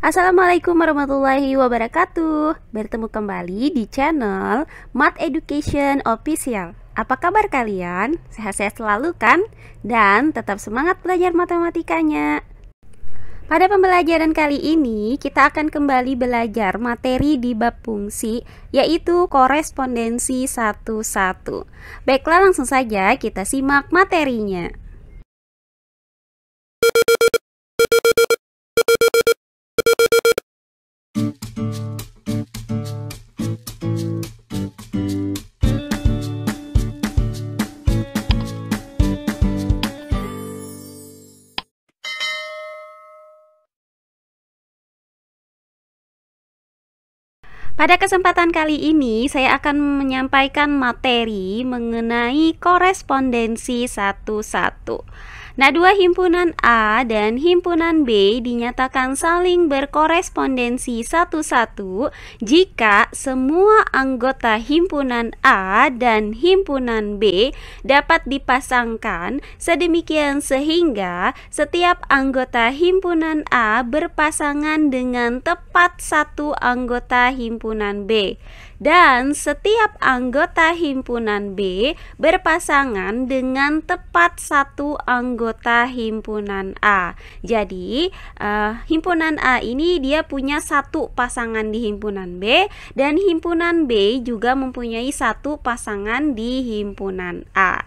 Assalamualaikum warahmatullahi wabarakatuh. Bertemu kembali di channel Math Education Official. Apa kabar kalian? Sehat-sehat selalu kan? Dan tetap semangat belajar matematikanya. Pada pembelajaran kali ini kita akan kembali belajar materi di bab fungsi, yaitu korespondensi 1-1. Baiklah, langsung saja kita simak materinya. Pada kesempatan kali ini saya akan menyampaikan materi mengenai korespondensi 1-1. Nah, dua himpunan A dan himpunan B dinyatakan saling berkorespondensi 1-1 jika semua anggota himpunan A dan himpunan B dapat dipasangkan sedemikian sehingga setiap anggota himpunan A berpasangan dengan tepat satu anggota himpunan B, dan setiap anggota himpunan B berpasangan dengan tepat satu anggota himpunan A. Jadi himpunan A ini dia punya satu pasangan di himpunan B, dan himpunan B juga mempunyai satu pasangan di himpunan A.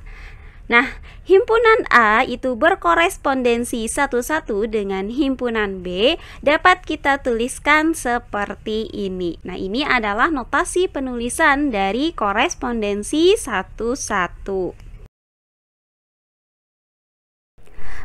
Nah, himpunan A itu berkorespondensi 1-1 dengan himpunan B dapat kita tuliskan seperti ini. Nah, ini adalah notasi penulisan dari korespondensi 1-1.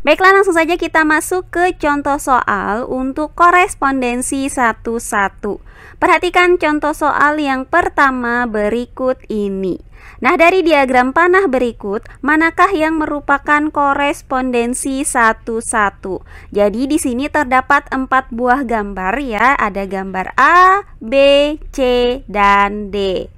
Baiklah, langsung saja kita masuk ke contoh soal untuk korespondensi 1-1. Perhatikan contoh soal yang pertama berikut ini. Nah, dari diagram panah berikut, manakah yang merupakan korespondensi 1-1? Jadi di sini terdapat 4 buah gambar ya, ada gambar A, B, C, dan D.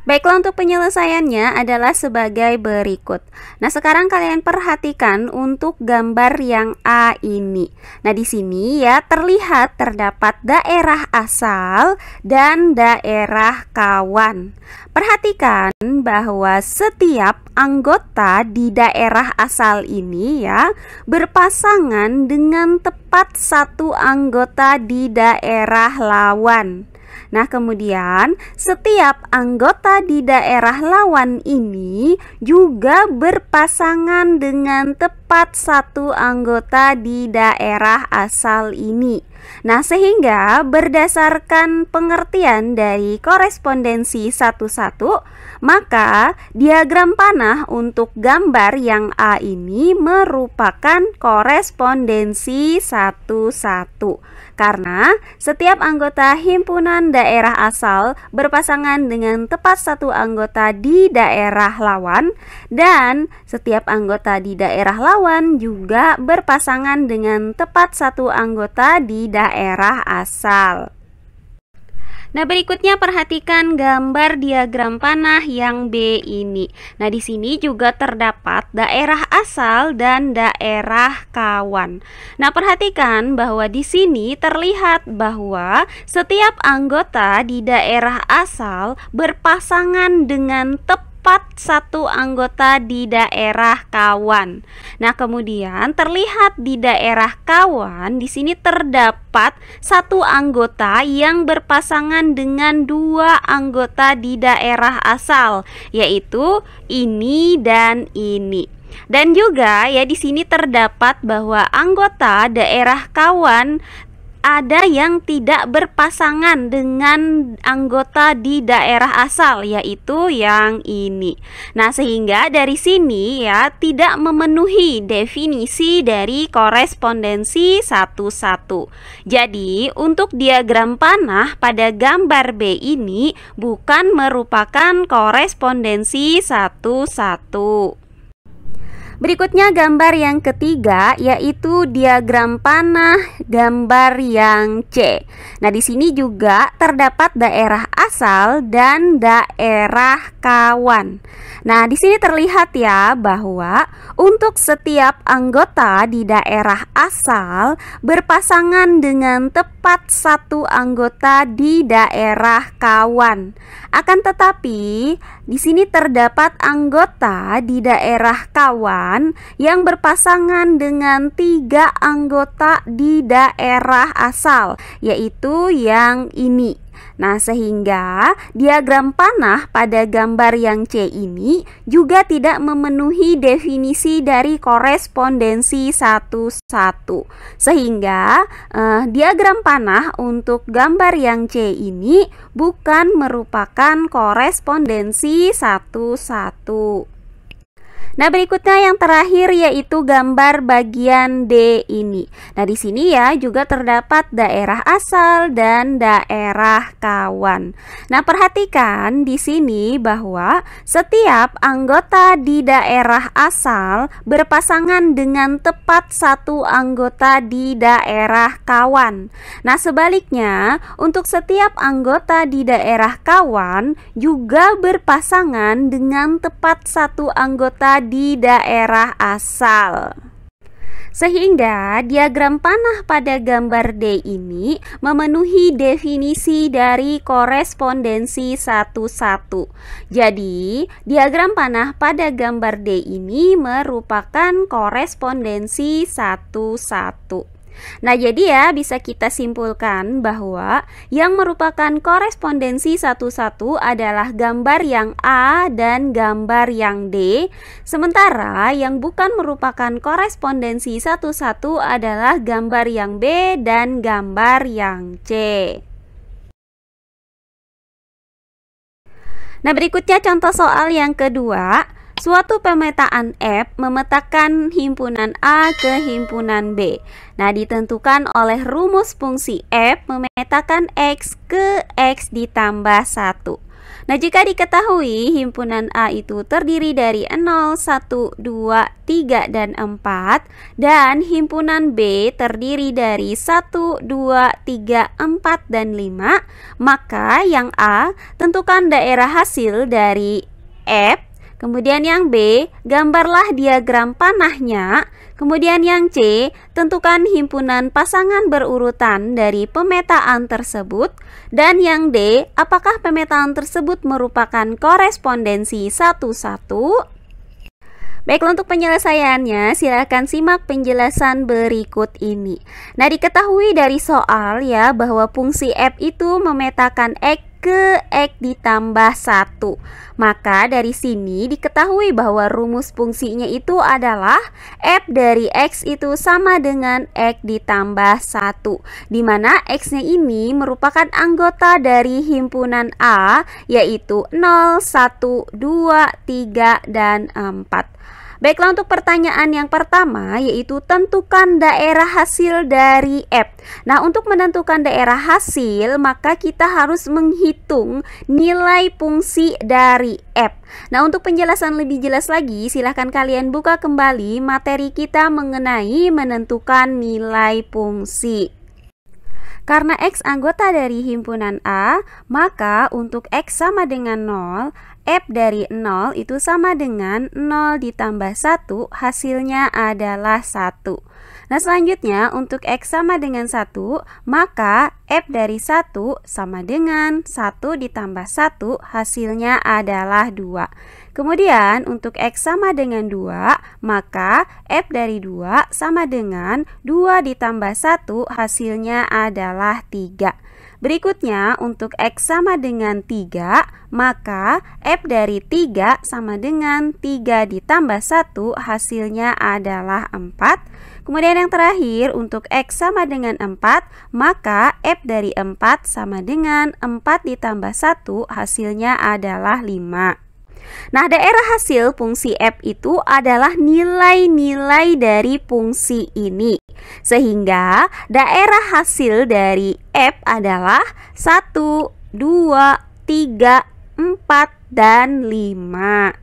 Baiklah, untuk penyelesaiannya adalah sebagai berikut. Nah, sekarang kalian perhatikan untuk gambar yang A ini. Nah, di sini ya terlihat terdapat daerah asal dan daerah kawan. Perhatikan bahwa setiap anggota di daerah asal ini ya berpasangan dengan tepat satu anggota di daerah lawan. Nah, kemudian setiap anggota di daerah lawan ini juga berpasangan dengan tepat satu anggota di daerah asal ini. Nah, sehingga berdasarkan pengertian dari korespondensi 1-1, maka diagram panah untuk gambar yang A ini merupakan korespondensi 1-1. Karena setiap anggota himpunan daerah asal berpasangan dengan tepat satu anggota di daerah lawan, dan setiap anggota di daerah lawan juga berpasangan dengan tepat satu anggota di daerah asal. Nah, berikutnya perhatikan gambar diagram panah yang B ini. Nah, di sini juga terdapat daerah asal dan daerah kawan. Nah, perhatikan bahwa di sini terlihat bahwa setiap anggota di daerah asal berpasangan dengan tepat satu anggota di daerah kawan. Nah, kemudian terlihat di daerah kawan di sini terdapat satu anggota yang berpasangan dengan dua anggota di daerah asal, yaitu ini dan ini. Dan juga ya di sini terdapat bahwa anggota daerah kawan ada yang tidak berpasangan dengan anggota di daerah asal, yaitu yang ini. Nah, sehingga dari sini ya tidak memenuhi definisi dari korespondensi 1-1. Jadi, untuk diagram panah pada gambar B ini bukan merupakan korespondensi 1-1. Berikutnya gambar yang ketiga yaitu diagram panah gambar yang C. Nah, di sini juga terdapat daerah asal dan daerah kawan. Nah, di sini terlihat ya bahwa untuk setiap anggota di daerah asal berpasangan dengan tepat satu anggota di daerah kawan. Akan tetapi, di sini terdapat anggota di daerah kawan yang berpasangan dengan 3 anggota di daerah asal, yaitu yang ini. Nah, sehingga diagram panah pada gambar yang C ini juga tidak memenuhi definisi dari korespondensi 1-1. Sehingga diagram panah untuk gambar yang C ini bukan merupakan korespondensi 1-1. Nah, berikutnya yang terakhir yaitu gambar bagian D ini. Nah, di sini ya juga terdapat daerah asal dan daerah kawan. Nah, perhatikan di sini bahwa setiap anggota di daerah asal berpasangan dengan tepat satu anggota di daerah kawan. Nah, sebaliknya untuk setiap anggota di daerah kawan juga berpasangan dengan tepat satu anggota di daerah asal. Sehingga diagram panah pada gambar D ini memenuhi definisi dari korespondensi 1-1. Jadi, diagram panah pada gambar D ini merupakan korespondensi 1-1. Nah, jadi ya bisa kita simpulkan bahwa yang merupakan korespondensi 1-1 adalah gambar yang A dan gambar yang D, sementara yang bukan merupakan korespondensi 1-1 adalah gambar yang B dan gambar yang C. Nah, berikutnya contoh soal yang kedua. Suatu pemetaan F memetakan himpunan A ke himpunan B. Nah, ditentukan oleh rumus fungsi F memetakan X ke X ditambah 1. Nah, jika diketahui himpunan A itu terdiri dari 0, 1, 2, 3, dan 4, dan himpunan B terdiri dari 1, 2, 3, 4, dan 5, maka yang A tentukan daerah hasil dari F. Kemudian yang B, gambarlah diagram panahnya. Kemudian yang C, tentukan himpunan pasangan berurutan dari pemetaan tersebut. Dan yang D, apakah pemetaan tersebut merupakan korespondensi 1-1? Baiklah, untuk penyelesaiannya silakan simak penjelasan berikut ini. Nah, diketahui dari soal ya bahwa fungsi F itu memetakan X ke X ditambah 1. Maka dari sini diketahui bahwa rumus fungsinya itu adalah F dari X itu sama dengan X ditambah 1, di mana X-nya ini merupakan anggota dari himpunan A, yaitu 0, 1, 2, 3, dan 4. Baiklah, untuk pertanyaan yang pertama yaitu tentukan daerah hasil dari F. Nah, untuk menentukan daerah hasil maka kita harus menghitung nilai fungsi dari F. Nah, untuk penjelasan lebih jelas lagi silahkan kalian buka kembali materi kita mengenai menentukan nilai fungsi. Karena X anggota dari himpunan A, maka untuk X sama dengan 0, F dari 0 itu sama dengan 0 ditambah 1, hasilnya adalah 1. Nah, selanjutnya untuk X sama dengan 1, maka F dari 1 sama dengan 1 ditambah 1, hasilnya adalah 2. Kemudian untuk X sama dengan 2, maka F dari 2 sama dengan 2 ditambah 1, hasilnya adalah 3. Berikutnya untuk X sama dengan 3, maka F dari 3 sama dengan 3 ditambah 1, hasilnya adalah 4. Kemudian yang terakhir untuk X sama dengan 4, maka F dari 4 sama dengan 4 ditambah 1, hasilnya adalah 5. Nah, daerah hasil fungsi F itu adalah nilai-nilai dari fungsi ini. Sehingga daerah hasil dari F adalah 1, 2, 3, 4, dan 5.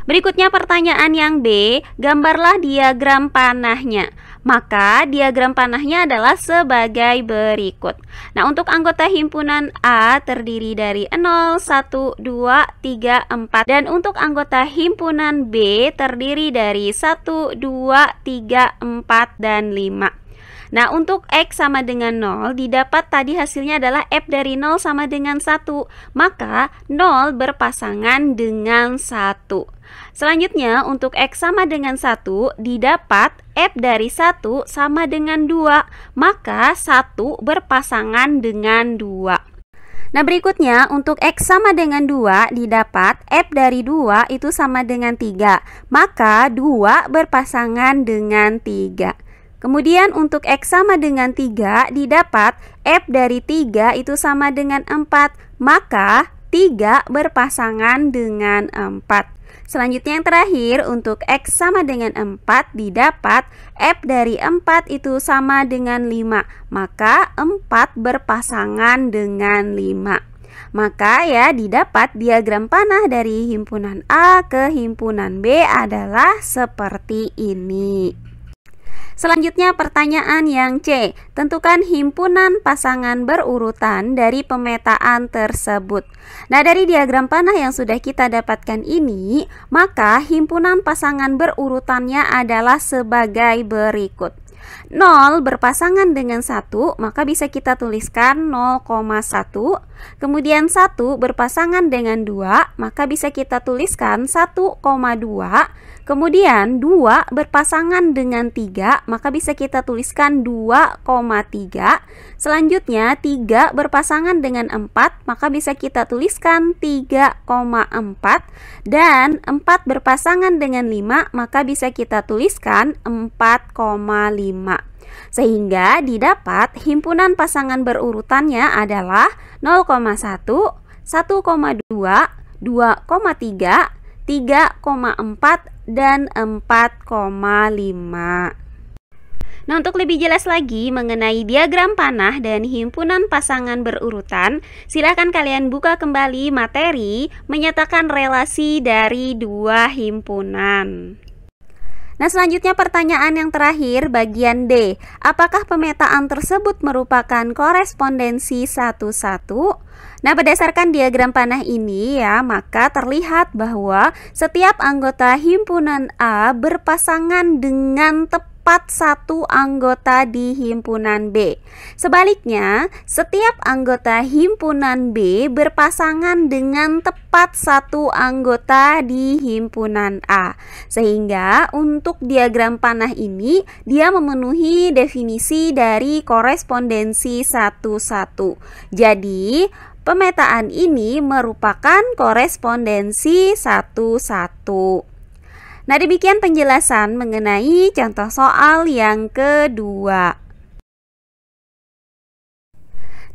Berikutnya pertanyaan yang B, gambarlah diagram panahnya. Maka diagram panahnya adalah sebagai berikut. Nah, untuk anggota himpunan A terdiri dari 0, 1, 2, 3, 4. Dan untuk anggota himpunan B terdiri dari 1, 2, 3, 4, dan 5. Nah, untuk X sama dengan 0 didapat tadi hasilnya adalah F dari 0 sama dengan 1. Maka 0 berpasangan dengan 1. Selanjutnya untuk X sama dengan 1 didapat F dari 1 sama dengan 2. Maka 1 berpasangan dengan 2. Nah, berikutnya untuk X sama dengan 2 didapat F dari 2 itu sama dengan 3. Maka 2 berpasangan dengan 3. Kemudian untuk X sama dengan 3 didapat F dari 3 itu sama dengan 4. Maka 3 berpasangan dengan 4. Selanjutnya yang terakhir untuk X sama dengan 4 didapat F dari 4 itu sama dengan 5. Maka 4 berpasangan dengan 5. Maka ya didapat diagram panah dari himpunan A ke himpunan B adalah seperti ini. Selanjutnya pertanyaan yang C, tentukan himpunan pasangan berurutan dari pemetaan tersebut. Nah, dari diagram panah yang sudah kita dapatkan ini, maka himpunan pasangan berurutannya adalah sebagai berikut. 0 berpasangan dengan 1, maka bisa kita tuliskan 0,1. Kemudian 1 berpasangan dengan 2, maka bisa kita tuliskan 1,2. Kemudian 2 berpasangan dengan 3, maka bisa kita tuliskan 2,3. Selanjutnya 3 berpasangan dengan 4, maka bisa kita tuliskan 3,4. Dan 4 berpasangan dengan 5, maka bisa kita tuliskan 4,5. Sehingga didapat himpunan pasangan berurutannya adalah 0,1, 1,2, 2,3, 3,4, dan 4,5. Nah, untuk lebih jelas lagi mengenai diagram panah dan himpunan pasangan berurutan, silakan kalian buka kembali materi menyatakan relasi dari dua himpunan. Nah, selanjutnya pertanyaan yang terakhir bagian D. Apakah pemetaan tersebut merupakan korespondensi satu-satu? Nah, berdasarkan diagram panah ini ya, maka terlihat bahwa setiap anggota himpunan A berpasangan dengan tepat satu anggota di himpunan B. Sebaliknya, setiap anggota himpunan B berpasangan dengan tepat satu anggota di himpunan A. Sehingga untuk diagram panah ini dia memenuhi definisi dari korespondensi satu-satu. Jadi, pemetaan ini merupakan korespondensi satu-satu. Nah, demikian penjelasan mengenai contoh soal yang kedua.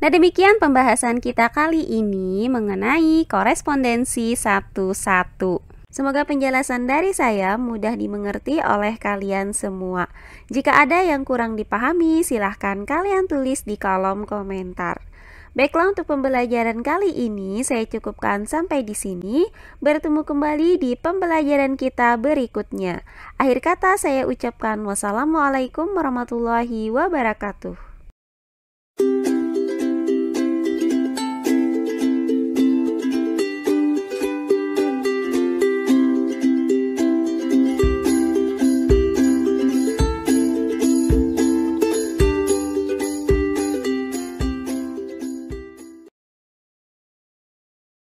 Nah, demikian pembahasan kita kali ini mengenai korespondensi satu-satu. Semoga penjelasan dari saya mudah dimengerti oleh kalian semua. Jika ada yang kurang dipahami, silahkan kalian tulis di kolom komentar. Baiklah, untuk pembelajaran kali ini saya cukupkan sampai di sini. Bertemu kembali di pembelajaran kita berikutnya. Akhir kata saya ucapkan wassalamualaikum warahmatullahi wabarakatuh.